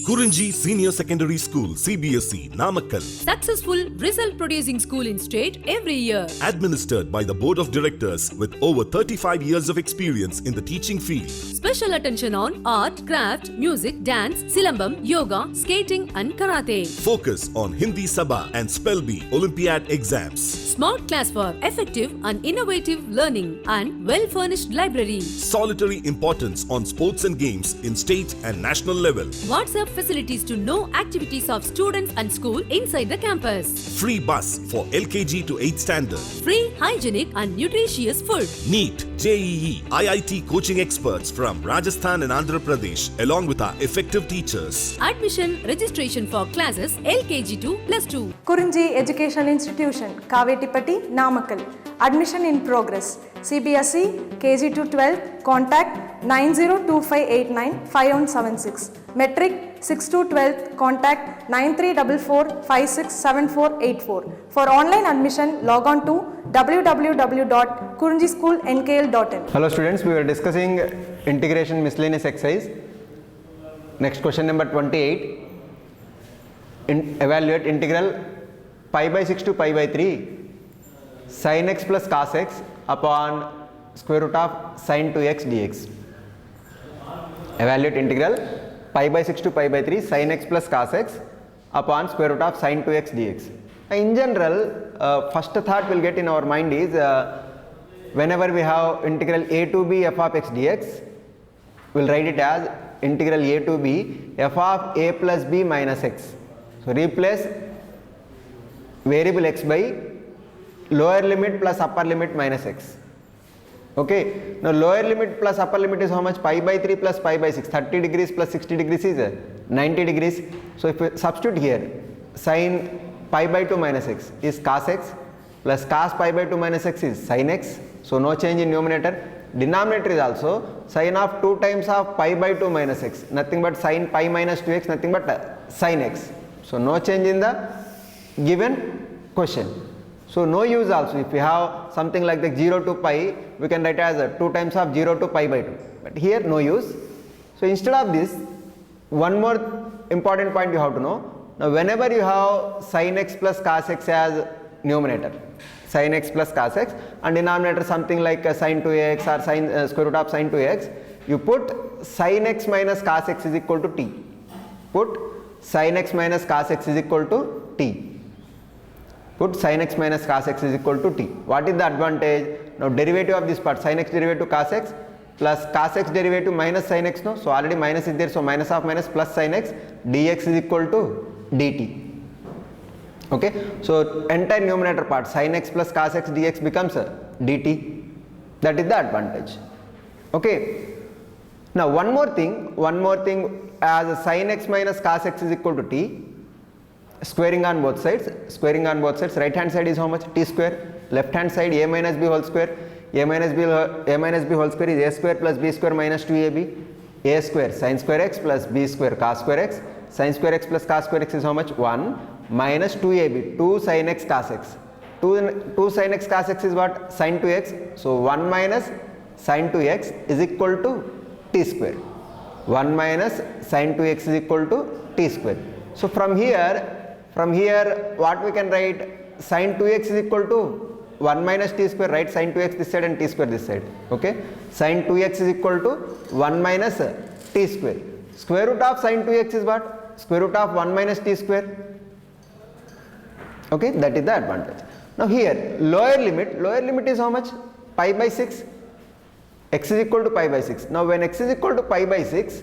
Kurunji Senior Secondary School, CBSE, Namakkal. Successful result producing school in state every year. Administered by the Board of Directors with over 35 years of experience in the teaching field. Special attention on art, craft, music, dance, silambam, yoga, skating and karate. Focus on Hindi Sabha and Spell Bee Olympiad exams. Smart class for effective and innovative learning and well-furnished library. Solitary importance on sports and games in state and national level. WhatsApp facilities to know activities of students and school inside the campus. Free bus for LKG to 8th standard. Free, hygienic and nutritious food. NEET, JEE, IIT coaching experts from Rajasthan and Andhra Pradesh along with our effective teachers. Admission registration for classes LKG to +2. Kurunji Education Institution, Kavetipatti, Namakkal. Admission in progress. CBSE, KG to 12, contact 9025895176. Metric 6 to 12, contact 9344567484. For online admission, log on to www.kurunjischoolnkl.in. Hello students, we were discussing integration miscellaneous exercise. Next question number 28. Evaluate integral pi by 6 to pi by 3 sin x plus cos x upon square root of sin 2x dx. Evaluate integral pi by 6 to pi by 3 sin x plus cos x upon square root of sin 2x dx. In general, first thought we'll get in our mind is whenever we have integral a to b f of x dx, we'll write it as integral a to b f of a plus b minus x. So replace variable x by lower limit plus upper limit minus x. Okay, now lower limit plus upper limit is how much? Pi by 3 plus pi by 6, 30 degrees plus 60 degrees is 90 degrees. So if we substitute here, sin pi by 2 minus x is cos x plus cos pi by 2 minus x is sin x. So no change in numerator. Denominator is also sin of 2 times of pi by 2 minus x, nothing but sin pi minus 2x, nothing but sin x. So no change in the given question. So no use also. If we have something like the 0 to pi, we can write as 2 times of 0 to pi by 2. But here no use. So instead of this, one more important point you have to know. Now whenever you have sin x plus cos x as numerator, sin x plus cos x, and denominator something like sin 2x or sin square root of sin 2x, you put sin x minus cos x is equal to t. Put sin x minus cos x is equal to t. Put sin x minus cos x is equal to t. What is the advantage? Now derivative of this part, sin x derivative cos x plus cos x derivative minus sin x, no? So already minus is there, so minus of minus plus sin x dx is equal to dt. Okay, so entire numerator part sin x plus cos x dx becomes dt. That is the advantage. Okay, now one more thing as sin x minus cos x is equal to t, squaring on both sides, right hand side is how much? T square, left hand side a minus b whole square, a minus b whole square is a square plus b square minus 2ab, a square sin square x plus b square cos square x, sin square x plus cos square x is how much? 1 minus 2ab, 2 sin x cos x, 2 sin x cos x is what? Sin 2x, so 1 minus sin 2x is equal to t square, 1 minus sin 2x is equal to t square. So from here what we can write? Sin 2x is equal to 1 minus t square, right? Sin 2x this side and t square this side. Okay, sin 2x is equal to 1 minus t square. Square root of sin 2x is what? Square root of 1 minus t square. Okay, that is the advantage. Now here lower limit is how much? Pi by 6. X is equal to pi by 6. Now when x is equal to pi by 6,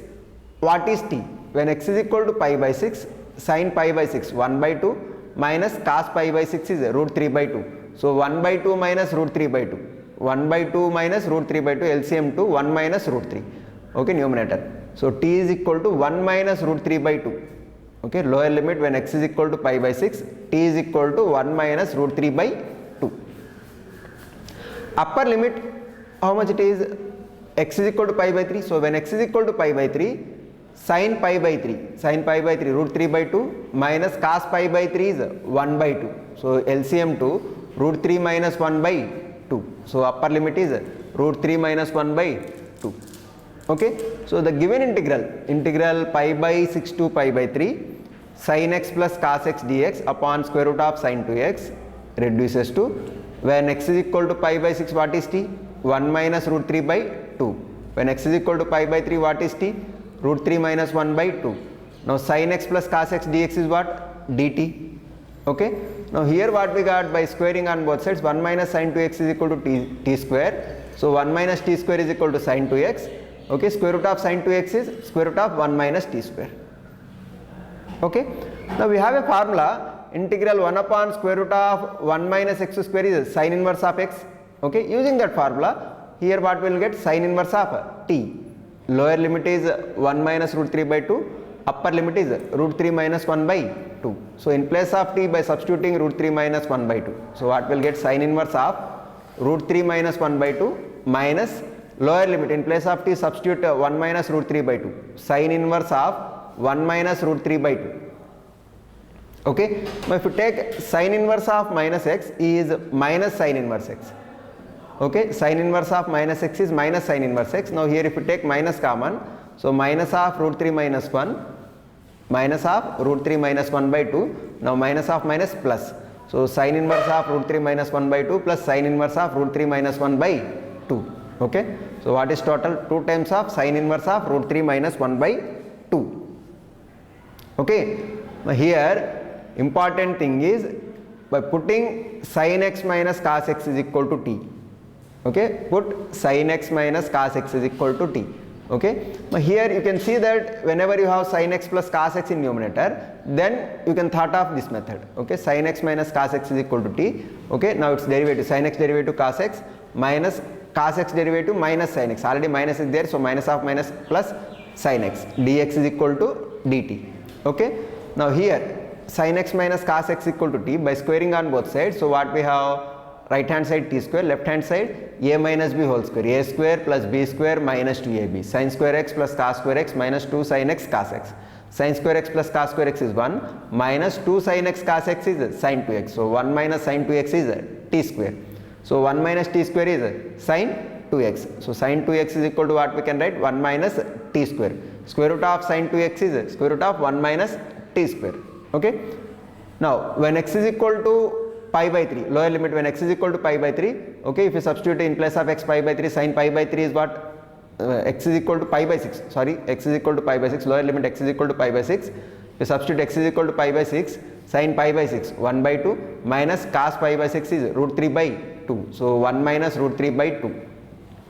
what is t? When x is equal to pi by 6, sin pi by 6 1 by 2 minus cos pi by 6 is root 3 by 2. So 1 by 2 minus root 3 by 2. 1 by 2 minus root 3 by 2, LCM 2, 1 minus root 3. Okay, numerator. So t is equal to 1 minus root 3 by 2. Okay, lower limit when x is equal to pi by 6, t is equal to 1 minus root 3 by 2. Upper limit, how much it is? X is equal to pi by 3. So when x is equal to pi by 3, sin pi by 3 root 3 by 2 minus cos pi by 3 is 1 by 2. So LCM 2 root 3 minus 1 by 2. So upper limit is root 3 minus 1 by 2. Okay, so the given integral pi by 6 to pi by 3 sin x plus cos x dx upon square root of sin 2x reduces to, when x is equal to pi by 6, what is t? 1 minus root 3 by 2. When x is equal to pi by 3, what is t? Root 3 minus 1 by 2. Now sin x plus cos x dx is what? Dt. Okay, now here what we got by squaring on both sides, 1 minus sin 2x is equal to t square. So 1 minus t square is equal to sin 2x. Okay, square root of sin 2x is square root of 1 minus t square. Okay, now we have a formula, integral 1 upon square root of 1 minus x square is sin inverse of x. Okay, using that formula, here what we will get? Sin inverse of t. Lower limit is 1 minus root 3 by 2, upper limit is root 3 minus 1 by 2. So in place of t, by substituting root 3 minus 1 by 2. So what will get? Sin inverse of root 3 minus 1 by 2 minus lower limit, in place of t substitute 1 minus root 3 by 2. Sin inverse of 1 minus root 3 by 2. Okay, now if you take sin inverse of minus x is minus sin inverse x. Okay, sin inverse of minus x is minus sin inverse x. Now here if you take minus common, so minus of root 3 minus 1, minus of root 3 minus 1 by 2, now minus of minus plus. So sin inverse of root 3 minus 1 by 2 plus sin inverse of root 3 minus 1 by 2. Okay, so what is total? 2 times of sin inverse of root 3 minus 1 by 2. Okay, now here important thing is, by putting sin x minus cos x is equal to t. Okay, put sin x minus cos x is equal to t. Okay, now here you can see that whenever you have sin x plus cos x in numerator, then you can thought of this method. Okay, sin x minus cos x is equal to t. Okay, now its derivative, sin x derivative cos x minus cos x derivative minus sin x. Already minus is there, so minus of minus plus sin x dx is equal to dt. Okay, now here sin x minus cos x equal to t, by squaring on both sides. So what we have? Right hand side t square, left hand side a minus b whole square, a square plus b square minus 2ab, sin square x plus cos square x minus 2 sin x cos x. Sin square x plus cos square x is 1, minus 2 sin x cos x is sin 2x. So 1 minus sin 2x is t square. So 1 minus t square is sin 2x. So sin 2x is equal to what we can write? 1 minus t square. Square root of sin 2x is square root of 1 minus t square. Okay, now when x is equal to pi by 3, lower limit when x is equal to pi by 3, okay, if you substitute in place of x pi by 3, sin pi by 3 is what? X is equal to pi by 6, sorry, x is equal to pi by 6, lower limit x is equal to pi by 6, you substitute x is equal to pi by 6, sin pi by 6, 1 by 2 minus cos pi by 6 is root 3 by 2, so 1 minus root 3 by 2,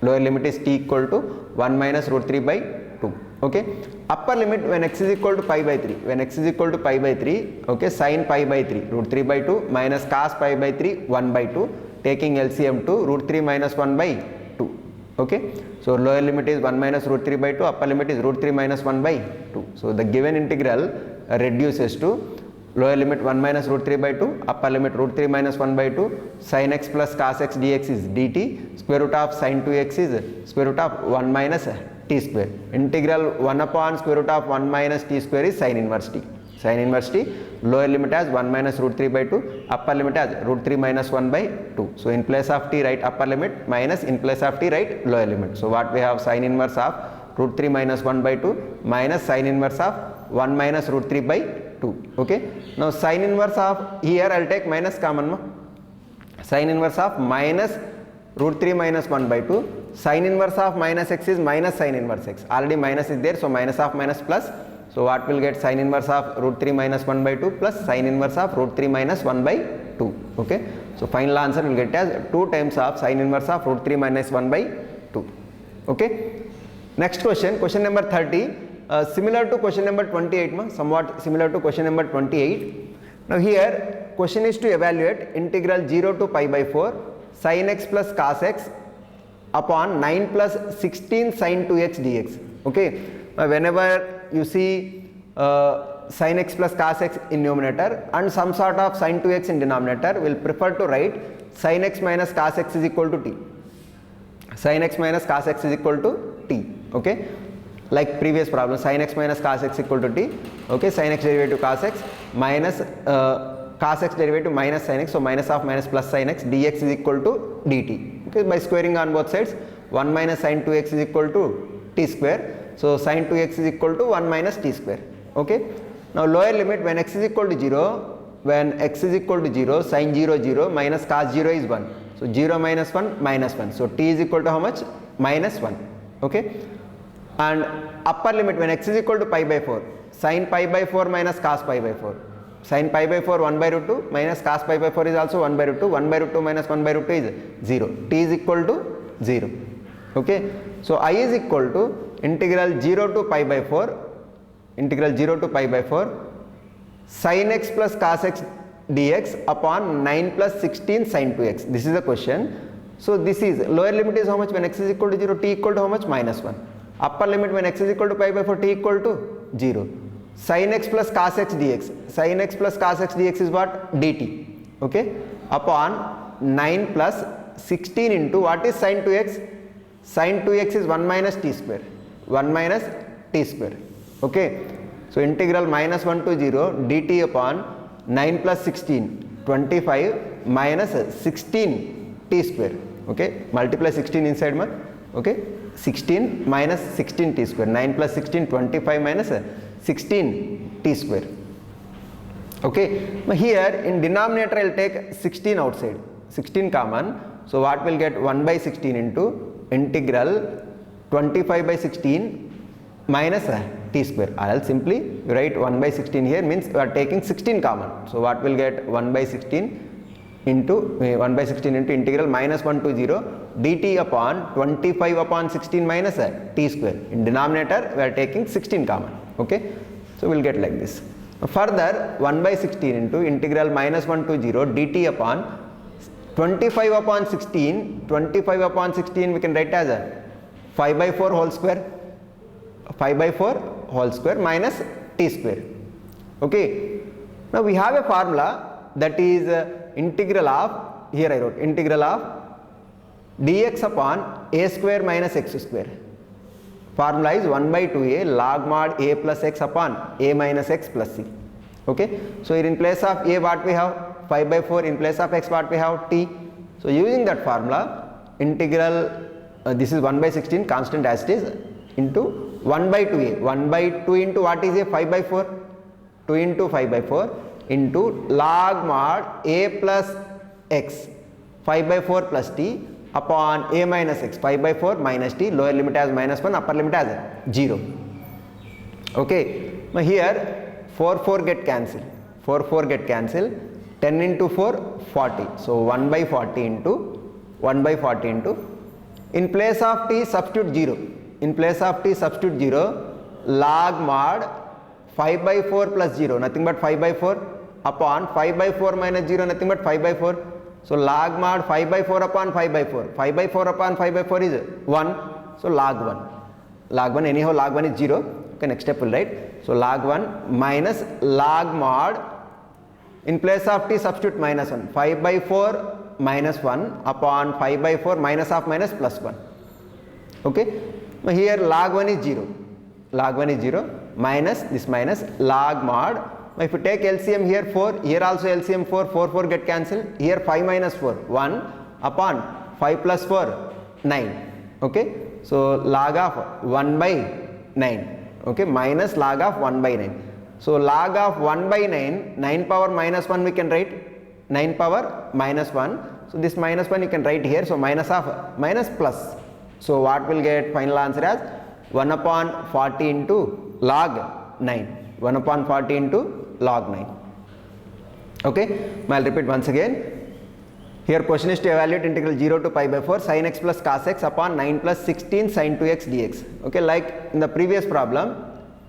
lower limit is t equal to 1 minus root 3 by 2. Okay, upper limit when x is equal to pi by 3, when x is equal to pi by 3, okay, sin pi by 3 root 3 by 2 minus cos pi by 3 1 by 2, taking LCM to root 3 minus 1 by 2. Okay, so lower limit is 1 minus root 3 by 2, upper limit is root 3 minus 1 by 2. So the given integral reduces to lower limit 1 minus root 3 by 2, upper limit root 3 minus 1 by 2, sin x plus cos x dx is dt, square root of sin 2x is square root of 1 minus t square. Integral 1 upon square root of 1 minus t square is sin inverse t. Sin inverse t, lower limit as 1 minus root 3 by 2, upper limit as root 3 minus 1 by 2. So in place of t write upper limit, minus in place of t write lower limit. So what we have? Sin inverse of root 3 minus 1 by 2 minus sin inverse of 1 minus root 3 by 2. Okay, now sin inverse of, here I will take minus common, sin inverse of minus root 3 minus 1 by 2, sin inverse of minus x is minus sin inverse x, already minus is there, so minus of minus plus, so what will get? Sin inverse of root 3 minus 1 by 2 plus sin inverse of root 3 minus 1 by 2. Okay, so final answer will get as 2 times of sin inverse of root 3 minus 1 by 2. Okay, next question, question number 30, similar to question number 28, somewhat similar to question number 28. Now here question is to evaluate integral 0 to pi by 4 sin x plus cos x upon 9 plus 16 sin 2x dx. Okay, whenever you see sin x plus cos x in numerator and some sort of sin 2x in denominator, we will prefer to write sin x minus cos x is equal to t. Sin x minus cos x is equal to t. Okay, like previous problem, sin x minus cos x equal to t. Okay, sin x derivative cos x minus cos x derivative minus sin x, so minus of minus plus sin x dx is equal to dt. Okay, by squaring on both sides, 1 minus sin 2x is equal to t square. So sin 2x is equal to 1 minus t square. Okay. Now lower limit when x is equal to 0, when x is equal to 0, sin 0 0 minus cos 0 is 1. So 0 minus 1 minus 1. So t is equal to how much? Minus 1. Okay. And upper limit when x is equal to pi by 4, sin pi by 4 minus cos pi by 4. Sin pi by 4 1 by root 2 minus cos pi by 4 is also 1 by root 2. 1 by root 2 minus 1 by root 2 is 0. T is equal to 0. Okay. So I is equal to integral 0 to pi by 4, integral 0 to pi by 4 sin x plus cos x dx upon 9 plus 16 sin 2x. This is the question. So this is lower limit is how much when x is equal to 0, t equal to how much? Minus 1. Upper limit when x is equal to pi by 4, t equal to 0. Sin x plus cos x dx. Sin x plus cos x dx is what? Dt. Okay. Upon 9 plus 16 into what is sin 2x? Sin 2x is 1 minus t square. 1 minus t square. Okay. So integral minus 1 to 0 dt upon 9 plus 16, 25 minus 16 t square. Okay. Multiply 16 inside ma. Okay. 16 minus 16 t square. 9 plus 16, 25 minus 16 t square. Okay. Now here in denominator I will take 16 outside. 16 common. So what will get 1 by 16 into integral 25 by 16 minus t square, or else simply you write 1 by 16 here, means you are taking 16 common. So what will get 1 by 16 into 1 by 16 into integral minus 1 to 0 dt upon 25 upon 16 minus t square. In denominator we are taking 16 common. Okay. So we will get like this. Further 1 by 16 into integral minus 1 to 0 dt upon 25 upon 16, 25 upon 16 we can write as a 5 by 4 whole square, 5 by 4 whole square minus t square. Okay. Now we have a formula that is integral of, here I wrote integral of dx upon a square minus x square. Formula is 1 by 2a log mod a plus x upon a minus x plus c. Okay. So here in place of a what we have? 5 by 4, in place of x what we have? T. So using that formula integral this is 1 by 16 constant as it is into 1 by 2a, 1 by 2 into what is a? 5 by 4, 2 into 5 by 4 into log mod a plus x 5 by 4 plus t upon a minus x 5 by 4 minus t, lower limit as minus 1, upper limit as 0. Okay. Now here 4 4 get cancelled, 4 4 get cancelled, 10 into 4 40. So 1 by 40 into 1 by 40 into, in place of t substitute 0, in place of t substitute 0 log mod 5 by 4 plus 0 nothing but 5 by 4 upon 5 by 4 minus 0 nothing but 5 by 4. So log mod 5 by 4 upon 5 by 4, 5 by 4 upon 5 by 4 is 1. So log 1, log 1 anyhow log 1 is 0. Okay, next step will write. So log 1 minus log mod, in place of t substitute minus 1, 5 by 4 minus 1 upon 5 by 4 minus of minus plus 1. Okay. Now here log 1 is 0, log 1 is 0 minus this minus log mod. Now if you take LCM here 4, here also LCM 4, 4 4 get cancelled, here 5 minus 4 1 upon 5 plus 4 9. Okay. So log of 1 by 9. Okay, minus log of 1 by 9. So log of 1 by 9, 9 power minus 1 we can write, 9 power minus 1. So this minus 1 you can write here. So minus of minus plus. So what will get final answer as 1 upon 40 into log 9, 1 upon 40 into log 9. Okay, I will repeat once again. Here question is to evaluate integral 0 to pi by 4 sin x plus cos x upon 9 plus 16 sin 2x dx. Okay, like in the previous problem,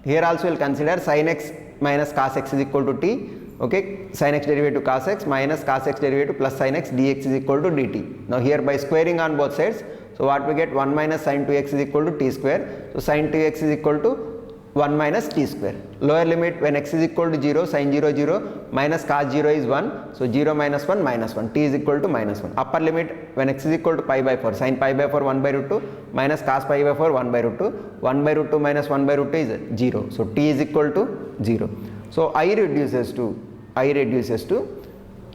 here also we will consider sin x minus cos x is equal to t. Okay, sin x derivative cos x minus cos x derivative plus sin x dx is equal to dt. Now here by squaring on both sides, so what we get 1 minus sin 2x is equal to t square. So sin 2x is equal to 1 minus t square. Lower limit when x is equal to 0, sin 0 0 minus cos 0 is 1. So 0 minus 1 minus 1, t is equal to minus 1. Upper limit when x is equal to pi by 4, sin pi by 4 1 by root 2 minus cos pi by 4 1 by root 2. 1 by root 2 minus 1 by root 2 is 0. So t is equal to 0. So I reduces to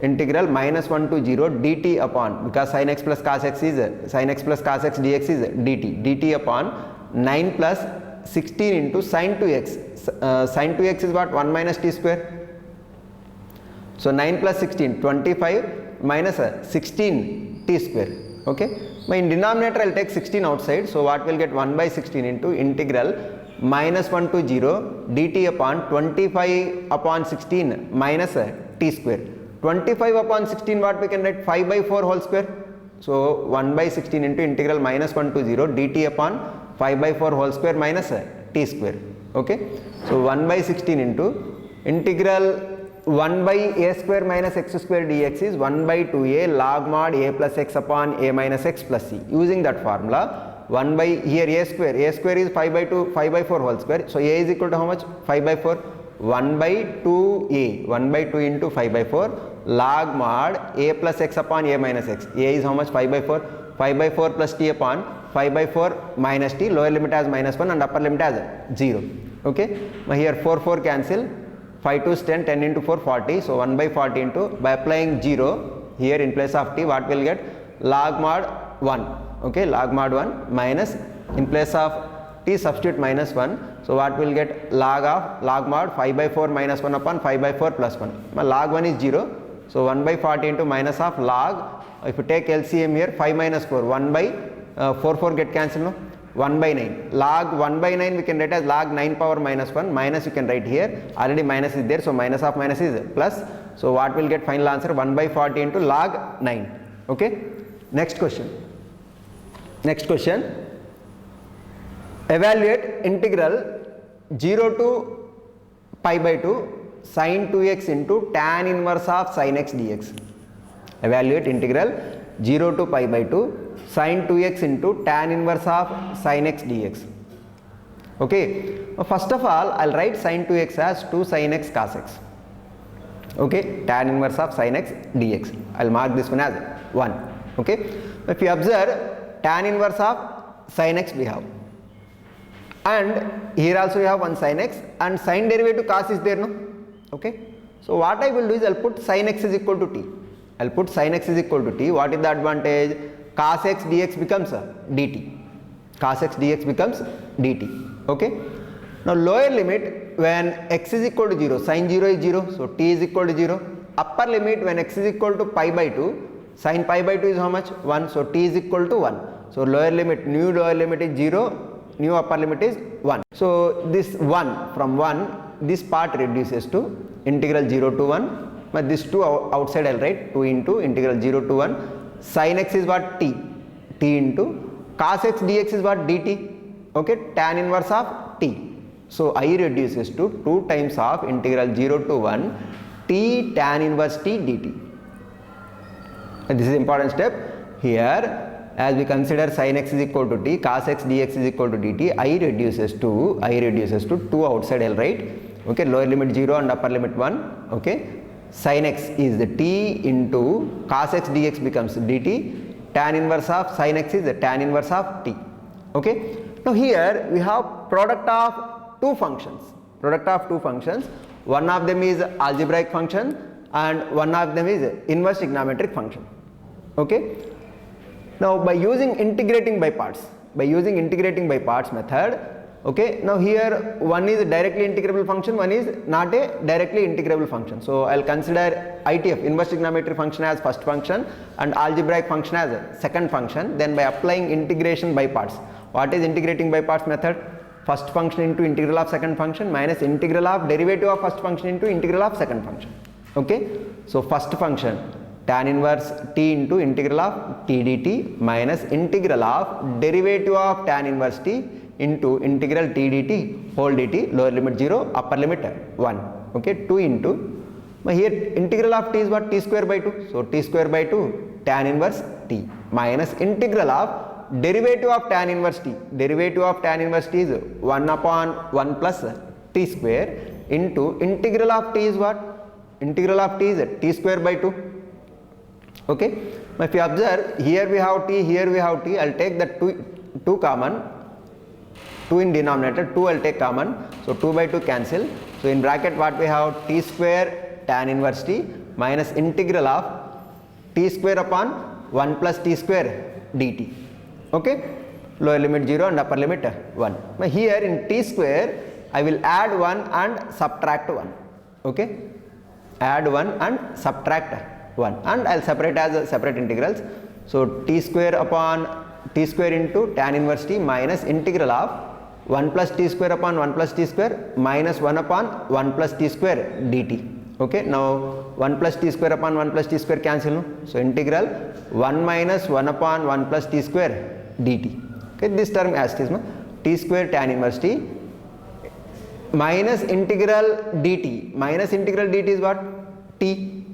integral minus 1 to 0 dt upon, because sin x plus cos x is sin x plus cos x dx is dt, dt upon 9 plus 16 into sine 2x. Sine 2x is what? 1 minus t square. So 9 plus 16, 25 minus 16 t square. Okay. In denominator I will take 16 outside. So what will get? 1 by 16 into integral minus 1 to 0 dt upon 25 upon 16 minus t square. 25 upon 16 what we can write? 5 by 4 whole square. So 1 by 16 into integral minus 1 to 0 dt upon 5 by 4 whole square minus t square. Okay. So 1 by 16 into integral 1 by a square minus x square dx is 1 by 2a log mod a plus x upon a minus x plus c. Using that formula, 1 by here a square is 5 by 2, 5 by 4 whole square. So a is equal to how much? 5 by 4. 1 by 2a, 1 by 2 into 5 by 4 log mod a plus x upon a minus x. A is how much? 5 by 4. 5 by 4 plus t upon 5 by 4 minus t, lower limit as minus 1 and upper limit as 0. Okay. Now here 4 cancel. 5 to 10, 10 into 4, 40. So 1 by 40 into, by applying 0 here in place of t, what will get? Log mod 1. Okay, log mod 1 minus, in place of t substitute minus 1. So what will get? Log mod 5 by 4 minus 1 upon 5 by 4 plus 1. Now log 1 is 0. So 1 by 40 into minus of log, if you take LCM here, 5 minus 4, 1 by 4 get cancelled, no? 1 by 9. Log 1 by 9 we can write as log 9 power minus 1. Minus you can write here. Already minus is there. So minus of minus is plus. So what will get final answer? 1 by 40 into log 9. Okay. Next question. Next question. Evaluate integral 0 to pi by 2 sin 2x into tan inverse of sin x dx. Evaluate integral 0 to pi by 2 sin 2x into tan inverse of sin x dx. Okay. First of all, I will write sin 2x as 2 sin x cos x. Okay. Tan inverse of sin x dx. I will mark this one as 1. Okay. If you observe, tan inverse of sin x we have. And here also we have 1 sin x and sin derivative cos is there, no? Okay. So what I will do is I will put sin x is equal to t. I will put sin x is equal to t. What is the advantage? Cos x dx becomes dt. Cos x dx becomes dt. Okay. Now lower limit when x is equal to 0, sin 0 is 0, so t is equal to 0. Upper limit when x is equal to pi by 2, sin pi by 2 is how much? 1, so t is equal to 1. So lower limit, new lower limit is 0, new upper limit is 1. So this 1, from 1, this part reduces to integral 0 to 1. But this 2 outside I will write 2 into integral 0 to 1. Sin x is what? T. T into cos x dx is what? Dt. Okay. Tan inverse of t. So I reduces to 2 times of integral 0 to 1 t tan inverse t dt. And this is important step. Here, as we consider sin x is equal to t, cos x dx is equal to dt, I reduces to 2 outside I will write. Okay. Lower limit 0 and upper limit 1. Okay. Sin x is the t into cos x dx becomes dt. Tan inverse of sin x is the tan inverse of t. Okay. Now here we have product of two functions. Product of two functions. One of them is algebraic function and one of them is inverse trigonometric function. Okay. Now by using integrating by parts method. Okay, now here one is a directly integrable function, one is not a directly integrable function. So I will consider ITF, inverse trigonometric function, as first function and algebraic function as a second function. Then by applying integration by parts. What is integrating by parts method? First function into integral of second function minus integral of derivative of first function into integral of second function. Okay, so first function tan inverse t into integral of t dt minus integral of derivative of tan inverse t into integral t dt whole dt, lower limit 0, upper limit 1. Okay, 2 into, here integral of t is what? T square by 2. So t square by 2 tan inverse t minus integral of derivative of tan inverse t. Derivative of tan inverse t is 1 upon 1 plus t square into integral of t is what? Integral of t is t square by 2. Okay, if you observe, here we have t, here we have t. I will take the 2 common. 2 in denominator, 2 I will take common. So 2 by 2 cancel. So in bracket what we have? T square tan inverse t minus integral of t square upon 1 plus t square dt. Okay. lower limit 0 and upper limit 1. Now here in t square I will add 1 and subtract 1. Okay, add 1 and subtract 1, and I'll separate as separate integrals. So t square upon t square into tan inverse t minus integral of 1 plus t square upon 1 plus t square minus 1 upon 1 plus t square dt. Okay, now 1 plus t square upon 1 plus t square cancel, no? So integral 1 minus 1 upon 1 plus t square dt. Okay, this term as it is, no? T square tan inverse t minus integral dt. Minus integral dt is what? T.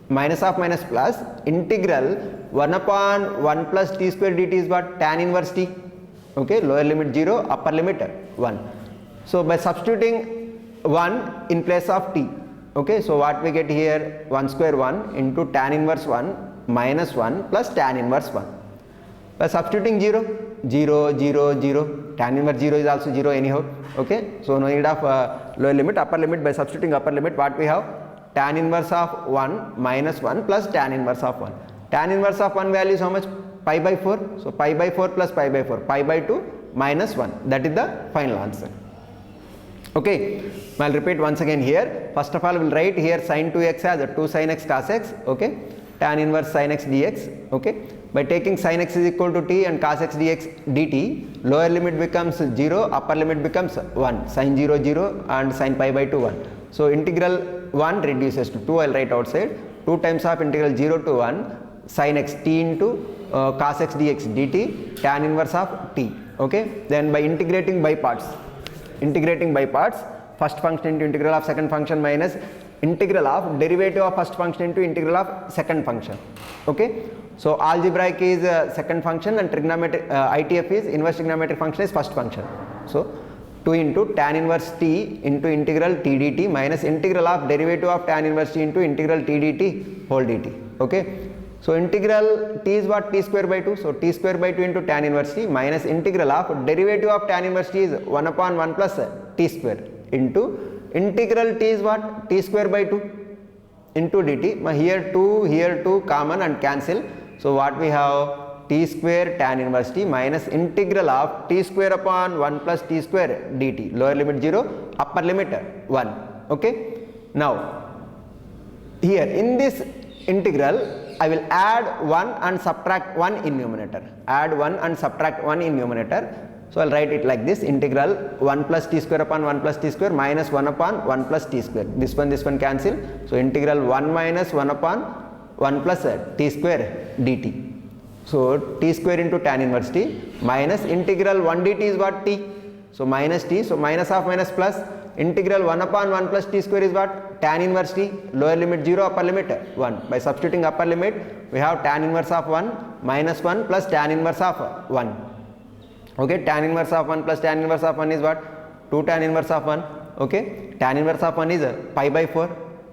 Minus of minus plus integral 1 upon 1 plus t square dt is what? Tan inverse t. Okay, lower limit 0, upper limit 1. So by substituting 1 in place of t, okay, so what we get here, 1 square 1 into tan inverse 1 minus 1 plus tan inverse 1. By substituting 0, 0, 0, 0, tan inverse 0 is also 0 anyhow. Okay, so no need of lower limit, upper limit. By substituting upper limit, what we have? Tan inverse of 1 minus 1 plus tan inverse of 1. Tan inverse of 1 value is how much? Pi by 4. So pi by 4 plus pi by 4, pi by 2 minus 1. That is the final answer. Okay, I'll repeat once again here. First of all, we'll write here sin 2x as 2 sin x cos x. Okay, tan inverse sin x dx. Okay, by taking sin x is equal to t and cos x dx dt, lower limit becomes 0, upper limit becomes 1. Sin 0 0 and sin pi by 2 1. So integral 1 reduces to 2. I'll write outside. 2 times of integral 0 to 1 sin x t into cos x dx dt, tan inverse of t. Okay, then by integrating by parts, first function into integral of second function minus integral of derivative of first function into integral of second function. Okay, so algebraic is second function and trigonometric ITF is inverse trigonometric function is first function. So 2 into tan inverse t into integral t dt minus integral of derivative of tan inverse t into integral t dt whole dt. Okay, so integral t is what? T square by 2. So t square by 2 into tan inverse t minus integral of derivative of tan inverse t is 1 upon 1 plus t square into integral t is what? T square by 2 into dt. Here 2 common and cancel. So what we have? T square tan inverse t minus integral of t square upon 1 plus t square dt. Lower limit 0, upper limit 1. Okay, now here in this integral I will add 1 and subtract 1 in numerator. Add 1 and subtract 1 in numerator. So I'll write it like this: integral 1 plus t square upon 1 plus t square minus 1 upon 1 plus t square. This one cancel. So integral 1 minus 1 upon 1 plus t square dt. So t square into tan inverse t minus integral 1 dt is what? T. So minus t. So minus of minus plus integral 1 upon 1 plus t square is what? Tan inverse t. Lower limit 0, upper limit 1. By substituting upper limit, we have tan inverse of 1 minus 1 plus tan inverse of 1. Okay, tan inverse of 1 plus tan inverse of 1 is what? 2 tan inverse of 1. Okay, tan inverse of 1 is pi by 4.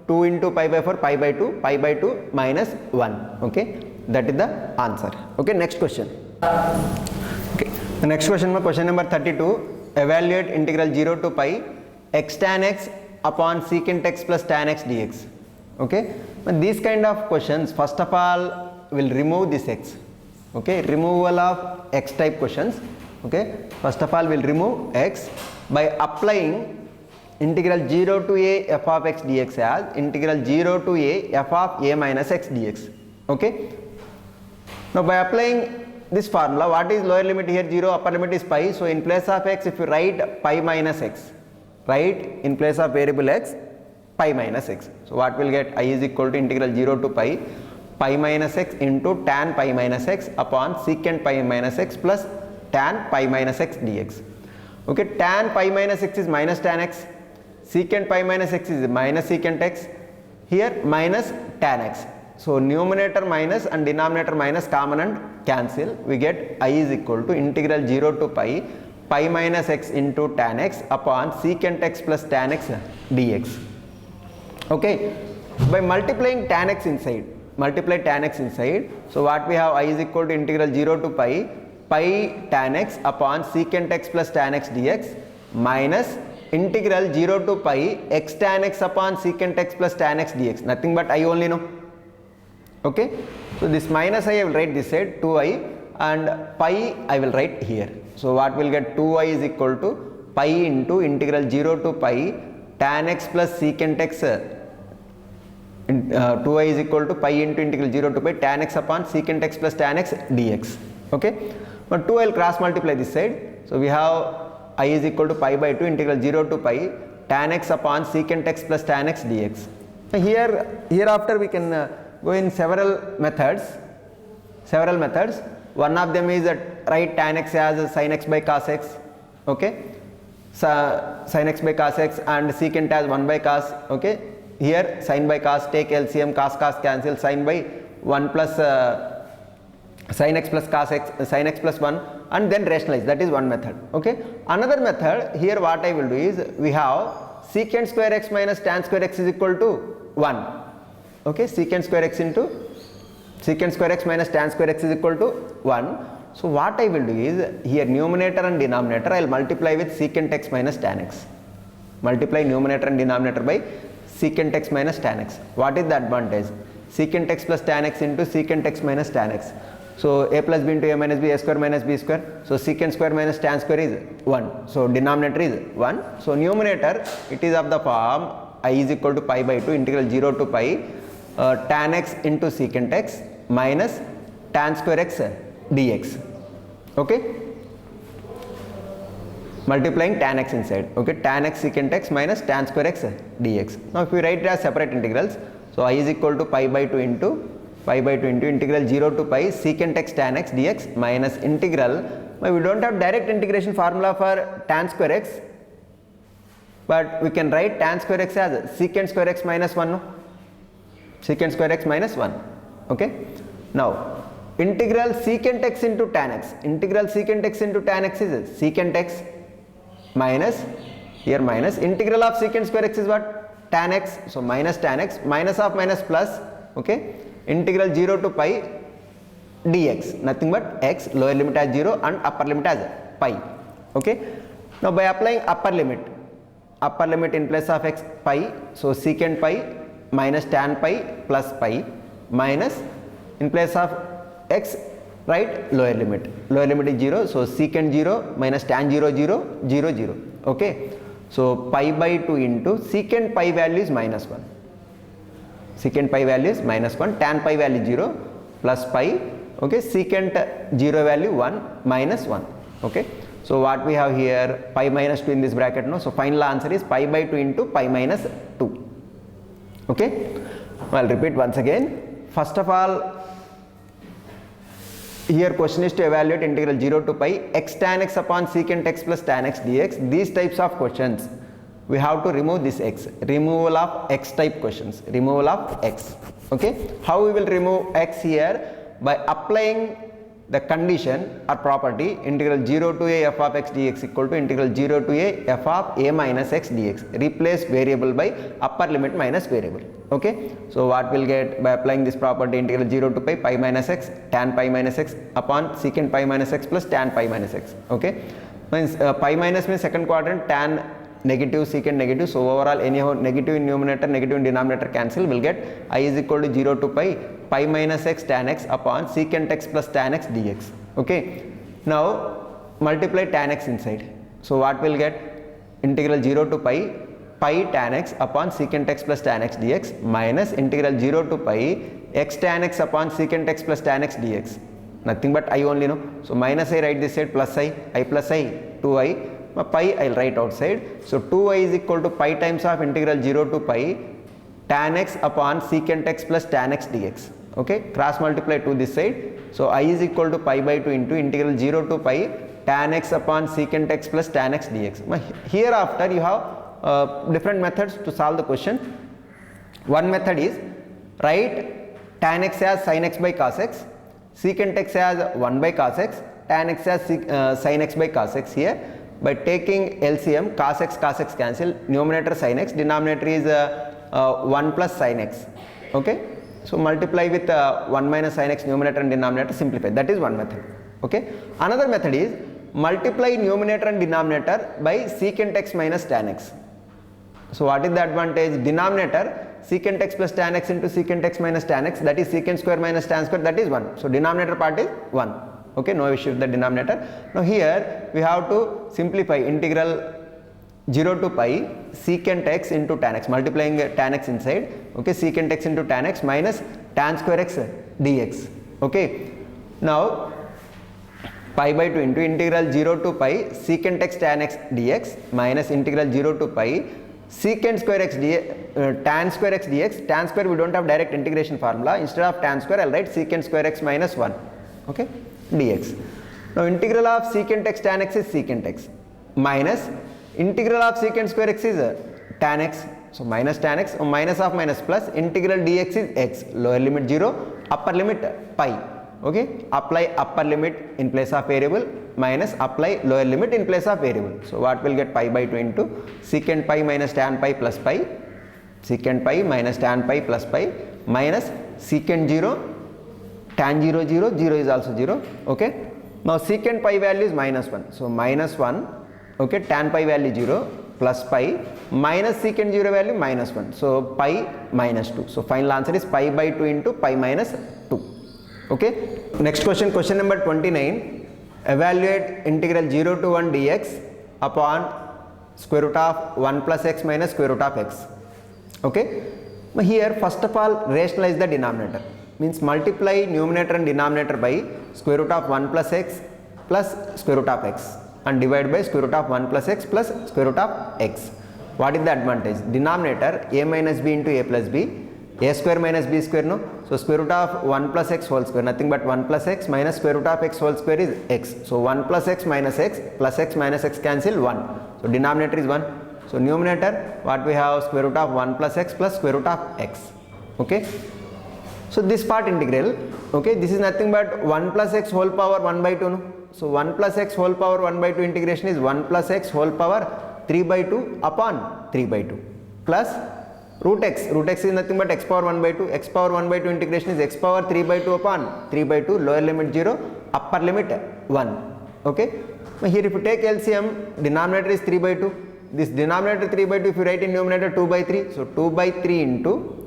2 into pi by 4, pi by 2, pi by 2 minus 1. Okay, that is the answer. Okay, next question. Okay, the next question, question number 32. Evaluate integral 0 to pi x tan x upon secant x plus tan x dx. Okay, but these kind of questions, first of all will remove this x. Okay, removal of x type questions. Okay, first of all we'll remove x by applying integral 0 to a f of x dx as integral 0 to a f of a minus x dx. Okay, now by applying this formula, what is lower limit here? 0, upper limit is pi. So in place of x, if you write pi minus x, right, in place of variable x, pi minus x. So what will get? I is equal to integral 0 to pi minus x into tan pi minus x upon secant pi minus x plus tan pi minus x dx. Okay, tan pi minus x is minus tan x, secant pi minus x is minus secant x, here minus tan x. So numerator minus and denominator minus common and cancel. We get I is equal to integral 0 to pi minus x into tan x upon secant x plus tan x dx. Okay, by multiplying tan x inside, multiply tan x inside. So what we have? I is equal to integral 0 to pi tan x upon secant x plus tan x dx minus integral 0 to pi x tan x upon secant x plus tan x dx. Nothing but I only know. Okay, so this minus I will write this side 2i and pi I will write here. So what will get 2y is equal to pi into integral 0 to pi tan x plus secant x. 2y is equal to pi into integral 0 to pi tan x upon secant x plus tan x dx. Okay, but 2 I will cross multiply this side. So we have I is equal to pi by 2 integral 0 to pi tan x upon secant x plus tan x dx. Hereafter we can go in several methods. One of them is that write tan x as sin x by cos x. Okay, so sin x by cos x and secant as 1 by cos. Okay, here sin by cos, take LCM, cos cancel, sin by 1 plus sin x plus cos x, sin x plus 1, and then rationalize. That is one method. Okay, another method, here what I will do is, we have secant square x minus tan square x is equal to 1. Okay, secant square x minus tan square x is equal to 1. So what I will do is, here numerator and denominator I will multiply with secant x minus tan x. Multiply numerator and denominator by secant x minus tan x. What is the advantage? Secant x plus tan x into secant x minus tan x. So a plus b into a minus b, a square minus b square. So secant square minus tan square is 1. So denominator is 1. So numerator, it is of the form I is equal to pi by 2 integral 0 to pi tan x into secant x minus tan square x dx. Okay, multiplying tan x inside. Okay, tan x secant x minus tan square x dx. Now if we write it as separate integrals, so I is equal to pi by 2 into integral 0 to pi secant x tan x dx minus integral. Now we don't have direct integration formula for tan square x, but we can write tan square x as secant square x minus 1. No? Secant square x minus 1. Okay, now integral secant x into tan x. Integral secant x into tan x is secant x minus, here minus, integral of secant square x is what? Tan x. So minus tan x, minus of minus plus. Okay, integral 0 to pi dx, nothing but x, lower limit as 0 and upper limit as pi. Okay, now by applying upper limit in place of x pi, so secant pi minus tan pi plus pi minus, in place of x write lower limit is 0, so secant 0 minus tan 0 0 0 0. Okay, so pi by 2 into secant pi value is minus 1. Secant pi value is minus 1, tan pi value 0 plus pi. Okay, secant 0 value 1 minus 1. Okay, so what we have here, pi minus 2 in this bracket. No, so final answer is pi by 2 into pi minus 2. Okay, I'll repeat once again. First of all, here question is to evaluate integral 0 to pi x tan x upon secant x plus tan x dx. These types of questions we have to remove this x, removal of x type questions, removal of x. Okay, how we will remove x here? By applying the condition or property integral 0 to a f of x dx equal to integral 0 to a f of a minus x dx. Replace variable by upper limit minus variable. Okay, so what we'll get by applying this property, integral 0 to pi pi minus x tan pi minus x upon secant pi minus x plus tan pi minus x. Okay, means pi minus means second quadrant, tan negative, secant negative, so overall anyhow negative in numerator, negative in denominator cancel, will get I is equal to 0 to pi pi minus x tan x upon secant x plus tan x dx. Okay, now multiply tan x inside. So what will get? Integral 0 to pi tan x upon secant x plus tan x dx minus integral 0 to pi x tan x upon secant x plus tan x dx. Nothing but I only know. So minus I write this side, plus I plus I, 2I. Pi I will write outside. So 2I is equal to pi times of integral 0 to pi tan x upon secant x plus tan x dx. Okay, cross multiply to this side. So I is equal to pi by 2 into integral 0 to pi tan x upon secant x plus tan x dx. Hereafter you have different methods to solve the question. One method is write tan x as sin x by cos x, secant x as 1 by cos x, tan x as sin x by cos x. Here by taking LCM, cos x cancel, numerator sin x, denominator is 1 plus sin x. Okay, so multiply with 1 minus sin x, numerator and denominator, simplify. That is one method. Okay, another method is multiply numerator and denominator by secant x minus tan x. So what is the advantage? Denominator secant x plus tan x into secant x minus tan x, that is secant square minus tan square, that is 1. So denominator part is 1. Okay, no issue with the denominator. Now here we have to simplify integral 0 to pi secant x into tan x, multiplying tan x inside. Okay, secant x into tan x minus tan square x dx. Okay, now pi by 2 into integral 0 to pi secant x tan x dx minus integral 0 to pi secant square x dx, tan square x dx. Tan square we don't have direct integration formula. Instead of tan square I'll write secant square x minus 1. Okay, dx. Now integral of secant x tan x is secant x minus integral of secant square x is tan x. So minus tan x, minus of minus plus, integral dx is x, lower limit 0, upper limit pi. Okay, apply upper limit in place of variable minus apply lower limit in place of variable. So what will get pi by 2 into secant pi minus tan pi plus pi, secant pi minus tan pi plus pi minus secant 0, tan 0 0, 0 is also 0. Okay, now secant pi value is minus 1. So minus 1, okay, tan pi value 0 plus pi minus secant 0 value minus 1. So pi minus 2. So final answer is pi by 2 into pi minus 2. Okay, next question, question number 29. Evaluate integral 0 to 1 dx upon square root of 1 plus x minus square root of x. Okay, now here first of all rationalize the denominator, means multiply numerator and denominator by square root of 1 plus x plus square root of x and divide by square root of 1 plus x plus square root of x. What is the advantage? Denominator a minus b into a plus b, a square minus b square, no? So square root of 1 plus x whole square, nothing but 1 plus x minus square root of x whole square is x. So 1 plus x minus x plus x minus x cancel 1. So denominator is 1. So numerator what we have, square root of 1 plus x plus square root of x. Okay, so this part integral, okay, this is nothing but 1 plus x whole power 1 by 2, no? So 1 plus x whole power 1 by 2 integration is 1 plus x whole power 3 by 2 upon 3 by 2 plus root x is nothing but x power 1 by 2, x power 1 by 2 integration is x power 3 by 2 upon 3 by 2, lower limit 0, upper limit 1. Okay, now here if you take LCM, denominator is 3 by 2, this denominator 3 by 2, if you write in numerator 2 by 3, so 2 by 3 into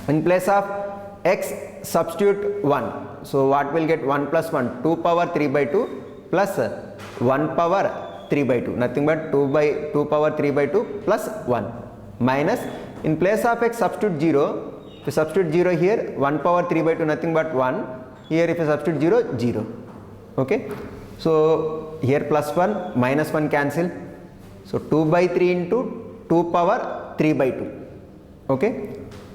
in place of x substitute 1. So what will get 1 plus 1, 2 power 3 by 2 plus 1 power 3 by 2, nothing but 2 power 3 by 2 plus 1 minus in place of x substitute 0, if you substitute 0 here 1 power 3 by 2 nothing but 1, here if you substitute 0, 0. Okay, so here plus 1 minus 1 cancel, so 2 by 3 into 2 power 3 by 2. Okay,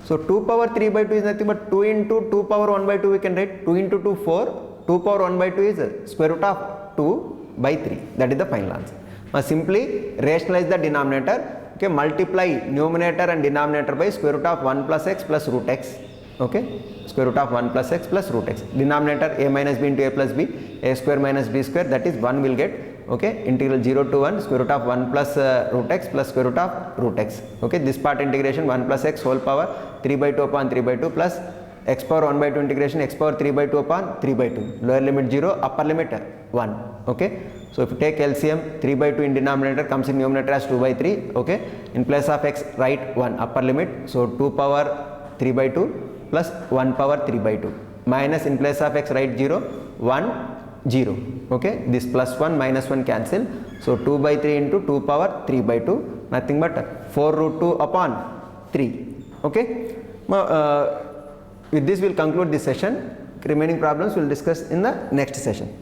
so 2 power 3 by 2 is nothing but 2 into 2 power 1 by 2 we can write, 2 into 2 4, 2 power 1 by 2 is square root of 2 by 3, that is the final answer. Now simply rationalize the denominator, okay, multiply numerator and denominator by square root of 1 plus x plus root x. Okay, square root of 1 plus x plus root x, denominator a minus b into a plus b, a square minus b square, that is 1 will get. Okay, integral 0 to 1 square root of 1 plus root x plus square root of root x. Okay, this part integration 1 plus x whole power 3 by 2 upon 3 by 2 plus x power 1 by 2 integration x power 3 by 2 upon 3 by 2, lower limit 0, upper limit 1. Okay, so if you take LCM, 3 by 2 in denominator comes in numerator as 2 by 3. Okay, in place of x write 1, upper limit, so 2 power 3 by 2 plus 1 power 3 by 2 minus in place of x write 0, 1 0. Okay, this plus 1 minus 1 cancel, so 2 by 3 into 2 power 3 by 2, nothing but 4 root 2 upon 3. Okay, with this we will conclude this session. Remaining problems we will discuss in the next session.